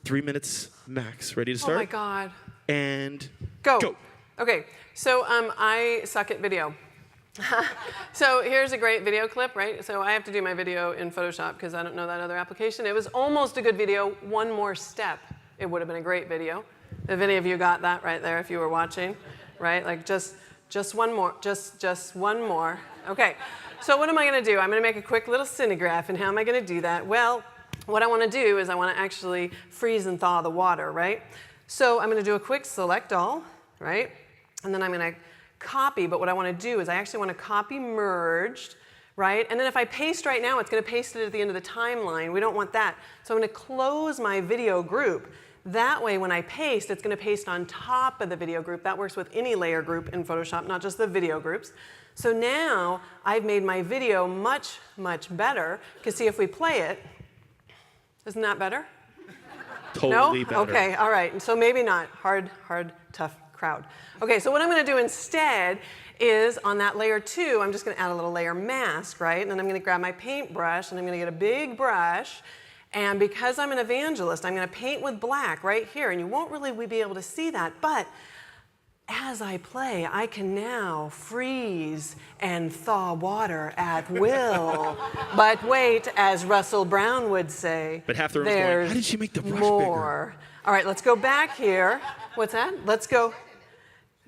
3 minutes max. Ready to start? Oh my God. And go. Okay, so I suck at video. So here's a great video clip, right? So I have to do my video in Photoshop because I don't know that other application. It was almost a good video. One more step, it would have been a great video. If any of you got that right there, if you were watching, right? Like just one more, just one more. Okay, so what am I going to do? I'm going to make a quick little Cinemagraph, and how am I going to do that? Well, what I want to do is I want to actually freeze and thaw the water, right? So I'm going to do a quick select all, right? And then I'm going to copy, but what I want to do is I actually want to copy merged, right? And then if I paste right now, it's going to paste it at the end of the timeline. We don't want that. So I'm going to close my video group. That way, when I paste, it's going to paste on top of the video group. That works with any layer group in Photoshop, not just the video groups. So now I've made my video much, much better. Because see, if we play it, isn't that better? Totally no? better. Okay, all right. So maybe not. Hard, tough crowd. Okay, so what I'm going to do instead is on that layer 2, I'm just going to add a little layer mask, right? And then I'm going to grab my paintbrush, and I'm going to get a big brush. And because I'm an evangelist, I'm going to paint with black right here. And you won't really be able to see that. But as I play, I can now freeze and thaw water at will. But wait, as Russell Brown would say, but half the room's going, how did she make the brush more. Bigger? All right, let's go back here. What's that? Let's go.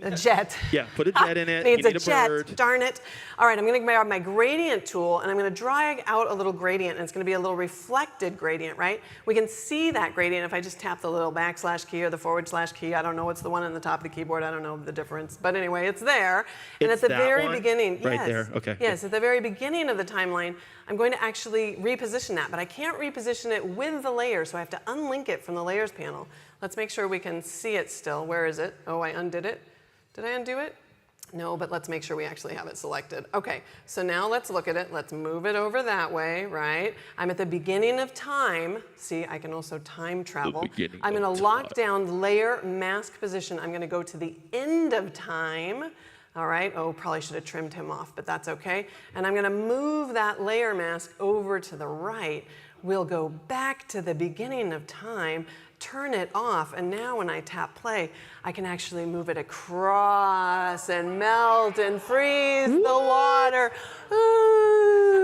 A jet. Yeah, put a jet in it. Needs you need a jet. Bird. Darn it. All right, I'm going to grab my gradient tool, and I'm going to drag out a little gradient, and it's going to be a little reflected gradient, right? We can see that gradient if I just tap the little backslash key or the / key. I don't know what's the one on the top of the keyboard. I don't know the difference. But anyway, it's there. And it's at the very one? beginning, right yes, there. Okay. Yes, at the very beginning of the timeline, I'm going to actually reposition that. But I can't reposition it with the layer, so I have to unlink it from the layers panel. Let's make sure we can see it still. Where is it? Oh, I undid it. Did I undo it? No, but let's make sure we actually have it selected. Okay, so now let's look at it. Let's move it over that way, right? I'm at the beginning of time. See, I can also time travel. I'm going to lock down layer mask position. I'm going to go to the end of time. All right, oh, probably should have trimmed him off, but that's okay. And I'm going to move that layer mask over to the right. We'll go back to the beginning of time, turn it off, and now when I tap play, I can actually move it across and melt and freeze the water. Ooh.